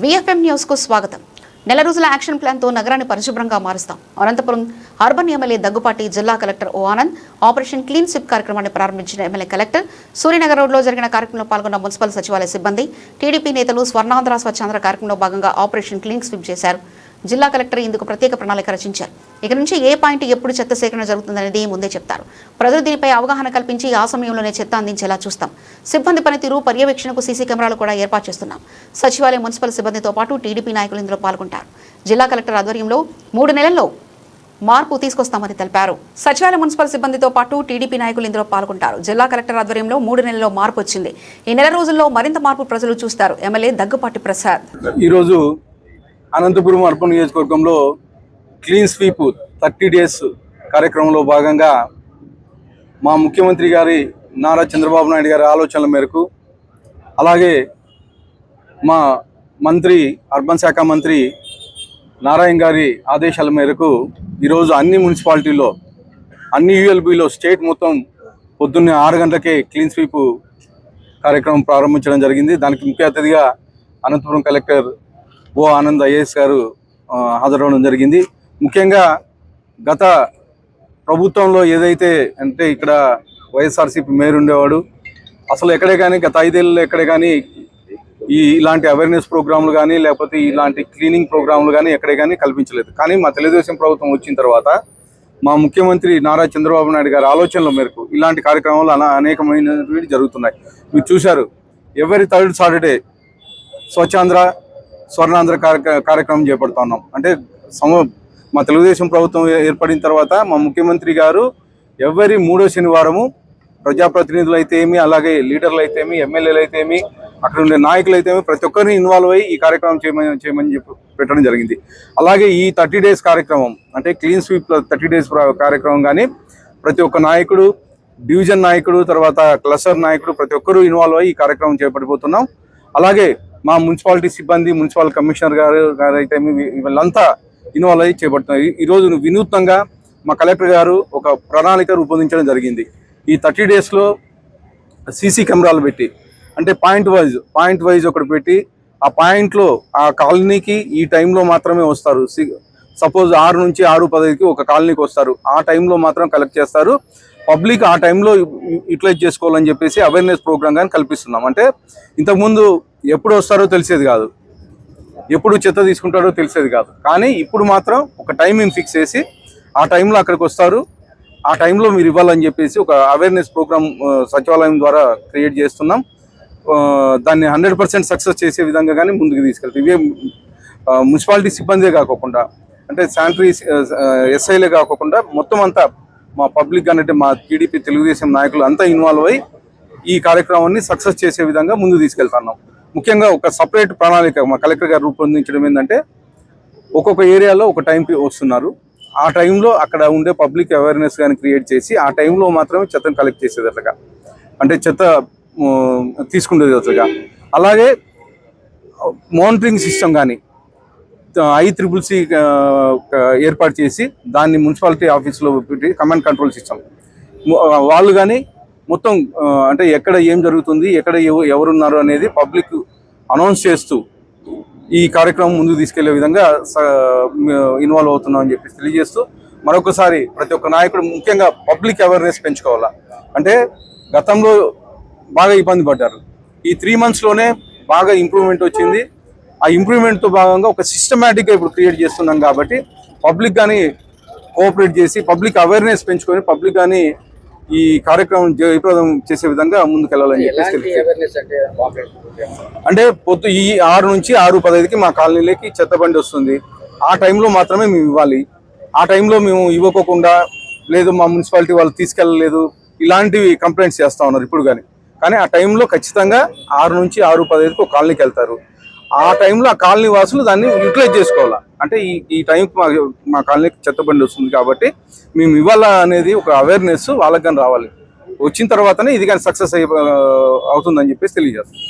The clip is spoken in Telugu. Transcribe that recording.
VFM న్యూస్ కు స్వాగతం. నెల రోజుల యాక్షన్ ప్లాన్ తో నగరాన్ని పరిశుభ్రంగా మారుస్తాం. అనంతపురం అర్బన్ ఎమ్మెల్యే దగ్గుపాటి జిల్లా కలెక్టర్ ఓ ఆనంద్ ఆపరేషన్ క్లీన్ స్వీప్ కార్యక్రమాన్ని ప్రారంభించిన ఎమ్మెల్యే కలెక్టర్ సూర్యనగర్ రోడ్లో జరిగిన కార్యక్రమంలో పాల్గొన్న మున్సిపల్ సచివాలయ సిబ్బంది టీడీపీ నేతలు స్వర్ణాంధ్ర స్వచ్ఛాంధ్ర కార్యక్రమంలో భాగంగా ఆపరేషన్ క్లీన్ స్వీప్ చేశారు. జిల్లా కలెక్టర్ ఇందుకు ప్రత్యేక ప్రణాళిక రచించారు. ఇక నుంచి ఏ పాయింట్ ఎప్పుడు చెత్త సేకరణ జరుగుతుందనేది ముందే చెప్తారు. ప్రజలు దీనిపై అవగాహన కల్పించి ఆ సమయంలోనే చెత్త అందించేలా చూస్తాం. సిబ్బంది పనితీరు పర్యవేక్షణకు సీసీ కెమెరాలు కూడా ఏర్పాటు చేస్తున్నాం. సచివాలయ మున్సిపల్ సిబ్బందితో పాటు టీడీపీ నాయకులు ఇందులో పాల్గొంటారు. జిల్లా కలెక్టర్ ఆధ్వర్యంలో 3 నెలల్లో మార్పు తీసుకొస్తామని తెలిపారు. సచివాలయ మున్సిపల్ సిబ్బందితో పాటు టీడీపీ నాయకులు ఇందులో పాల్గొంటారు. జిల్లా కలెక్టర్ ఆధ్వర్యంలో 3 నెలల్లో మార్పు వచ్చింది. ఈ నెల రోజుల్లో మరింత మార్పు ప్రజలు చూస్తారు. ఎమ్మెల్యే దగ్గుపాటి ప్రసాద్. ఈరోజు అనంతపురం అర్బన్ నియోజకవర్గంలో క్లీన్ స్వీప్ 30 డేస్ కార్యక్రమంలో భాగంగా మా ముఖ్యమంత్రి గారి నారా చంద్రబాబు నాయుడు గారి ఆలోచనల మేరకు, అలాగే మా మంత్రి అర్బన్ శాఖ మంత్రి నారాయణ గారి ఆదేశాల మేరకు ఈరోజు అన్ని మున్సిపాలిటీలో, అన్ని యూఎల్బీలో స్టేట్ మొత్తం పొద్దున్నే 6 గంటలకే క్లీన్ స్వీప్ కార్యక్రమం ప్రారంభించడం జరిగింది. దానికి ముఖ్య అతిథిగా అనంతపురం కలెక్టర్ ఓ ఆనంద్ ఐఏఎస్ గారు హాజరవడం జరిగింది. ముఖ్యంగా గత ప్రభుత్వంలో ఏదైతే అంటే ఇక్కడ వైఎస్ఆర్సీపీ మేయర్ ఉండేవాడు, అసలు ఎక్కడే కానీ గత 5 ఏళ్ళలో ఎక్కడే కానీ ఇలాంటి అవేర్నెస్ ప్రోగ్రాంలు కానీ లేకపోతే ఇలాంటి క్లీనింగ్ ప్రోగ్రాంలు కానీ ఎక్కడే కానీ కల్పించలేదు. కానీ మా తెలుగుదేశం ప్రభుత్వం వచ్చిన తర్వాత మా ముఖ్యమంత్రి నారా చంద్రబాబు నాయుడు గారి ఆలోచనల మేరకు ఇలాంటి కార్యక్రమాలు అనేకమైనవి జరుగుతున్నాయి. మీరు చూశారు, ఎవరి 3rd సాటర్డే స్వచ్ఛాంధ్ర స్వర్ణాంధ్ర కార్యక్రమం చేపడుతున్నాం. అంటే మా తెలుగుదేశం ప్రభుత్వం ఏర్పడిన తర్వాత మా ముఖ్యమంత్రి గారు ఎవరి 3వ శనివారము ప్రజాప్రతినిధులు అయితే ఏమి, అలాగే లీడర్లు అయితే ఏమి, ఎమ్మెల్యేలు అయితే ఏమి, అక్కడ ఉండే నాయకులు అయితే ఏమి, ప్రతి ఒక్కరిని ఇన్వాల్వ్ అయ్యి ఈ కార్యక్రమం చేయమని చెప్పి పెట్టడం జరిగింది. అలాగే ఈ 30 డేస్ కార్యక్రమం అంటే క్లీన్ స్వీప్ 30 డేస్ కార్యక్రమం కానీ ప్రతి ఒక్క నాయకుడు, డివిజన్ నాయకుడు, తర్వాత క్లస్టర్ నాయకుడు ప్రతి ఒక్కరూ ఇన్వాల్వ్ అయ్యి ఈ కార్యక్రమం చేపట్టిపోతున్నాం. అలాగే మా మున్సిపాలిటీ సిబ్బంది, మున్సిపల్ కమిషనర్ గారు అయితే వీళ్ళంతా ఇన్వాల్వ్ అయ్యి చేపడుతున్నారు. ఈరోజు వినూత్నంగా మా కలెక్టర్ గారు ఒక ప్రణాళిక రూపొందించడం జరిగింది. ఈ 30 డేస్లో సీసీ కెమెరాలు పెట్టి, అంటే పాయింట్ వైజ్ ఒకటి పెట్టి, ఆ పాయింట్లో ఆ కాలనీకి ఈ టైంలో మాత్రమే వస్తారు. సపోజ్ 6 నుంచి 6:15కి ఒక కాలనీకి వస్తారు. ఆ టైంలో మాత్రం కలెక్ట్ చేస్తారు. పబ్లిక్ ఆ టైంలో యూటిలైజ్ చేసుకోవాలని చెప్పేసి అవేర్నెస్ ప్రోగ్రామ్ కానీ కల్పిస్తున్నాం. అంటే ఇంతకుముందు ఎప్పుడు వస్తారో తెలిసేది కాదు, ఎప్పుడు చెత్త తీసుకుంటారో తెలిసేది కాదు. కానీ ఇప్పుడు మాత్రం ఒక టైమింగ్ ఫిక్స్ చేసి ఆ టైంలో అక్కడికి వస్తారు, ఆ టైంలో మీరు ఇవ్వాలని చెప్పేసి ఒక అవేర్నెస్ ప్రోగ్రామ్ సచివాలయం ద్వారా క్రియేట్ చేస్తున్నాం. దాన్ని 100% సక్సెస్ చేసే విధంగా కానీ ముందుకు తీసుకెళ్తాం. ఇవే మున్సిపాలిటీ సిబ్బందే కాకుండా, అంటే శానిటరీ ఎస్ఐలే కాకుండా మొత్తం అంతా మా పబ్లిక్ అంటే మా టీడీపీ తెలుగుదేశం నాయకులు అంతా ఇన్వాల్వ్ అయ్యి ఈ కార్యక్రమాన్ని సక్సెస్ చేసే విధంగా ముందు తీసుకెళ్తున్నాం. ముఖ్యంగా ఒక సపరేట్ ప్రణాళిక మా కలెక్టర్ గారు రూపొందించడం ఏంటంటే, ఒక్కొక్క ఏరియాలో ఒక టైంకి వస్తున్నారు. ఆ టైంలో అక్కడ ఉండే పబ్లిక్ అవేర్నెస్ కానీ క్రియేట్ చేసి ఆ టైంలో మాత్రమే చెత్తను కలెక్ట్ చేసేదట్లుగా, అంటే చెత్త తీసుకునేది అట్లుగా. అలాగే మానిటరింగ్ సిస్టమ్ కానీ ICCC ఏర్పాటు చేసి దాన్ని మున్సిపాలిటీ ఆఫీస్లో పెట్టి కమాండ్ కంట్రోల్ సిస్టమ్ వాళ్ళు కానీ మొత్తం అంటే ఎక్కడ ఏం జరుగుతుంది, ఎక్కడ ఎవరున్నారు అనేది పబ్లిక్ అనౌన్స్ చేస్తూ ఈ కార్యక్రమం ముందుకు తీసుకెళ్లే విధంగా ఇన్వాల్వ్ అవుతున్నాం అని చెప్పి తెలియజేస్తూ, మరొకసారి ప్రతి ఒక్క నాయకుడు ముఖ్యంగా పబ్లిక్ అవేర్నెస్ పెంచుకోవాలా. అంటే గతంలో బాగా ఇబ్బంది పడ్డారు, ఈ 3 monthsలోనే బాగా ఇంప్రూవ్మెంట్ వచ్చింది. ఆ ఇంప్రూవ్మెంట్తో భాగంగా ఒక సిస్టమేటిక్గా ఇప్పుడు క్రియేట్ చేస్తున్నాం. కాబట్టి పబ్లిక్ కానీ కోఆపరేట్ చేసి పబ్లిక్ అవేర్నెస్ పెంచుకొని పబ్లిక్ కానీ ఈ కార్యక్రమం జయప్రదం చేసే విధంగా ముందుకెళ్ళాలని చెప్పేసి, అంటే ఈ 6 నుంచి 6:15కి మా కాలనీలోకి చెత్త బండి వస్తుంది. ఆ టైంలో మాత్రమే మేము ఇవ్వాలి. ఆ టైంలో మేము ఇవ్వకోకుండా, లేదు మా మున్సిపాలిటీ వాళ్ళు తీసుకెళ్ళలేదు, ఇలాంటివి కంప్లైంట్స్ చేస్తూ ఉన్నారు ఇప్పుడు కానీ ఆ టైంలో ఖచ్చితంగా 6 నుంచి 6:15కి ఒక కాలనీకి వెళ్తారు. ఆ టైంలో ఆ కాలనీ వాసులు దాన్ని యూటిలైజ్ చేసుకోవాలా. అంటే ఈ టైంకి మా కాలనీకి చెత్తబండి వస్తుంది కాబట్టి మేము ఇవ్వాలా అనేది ఒక అవేర్నెస్ వాళ్ళకి కానీ రావాలి. వచ్చిన తర్వాతనే ఇది కానీ సక్సెస్ అవుతుందని చెప్పేసి తెలియజేస్తాం.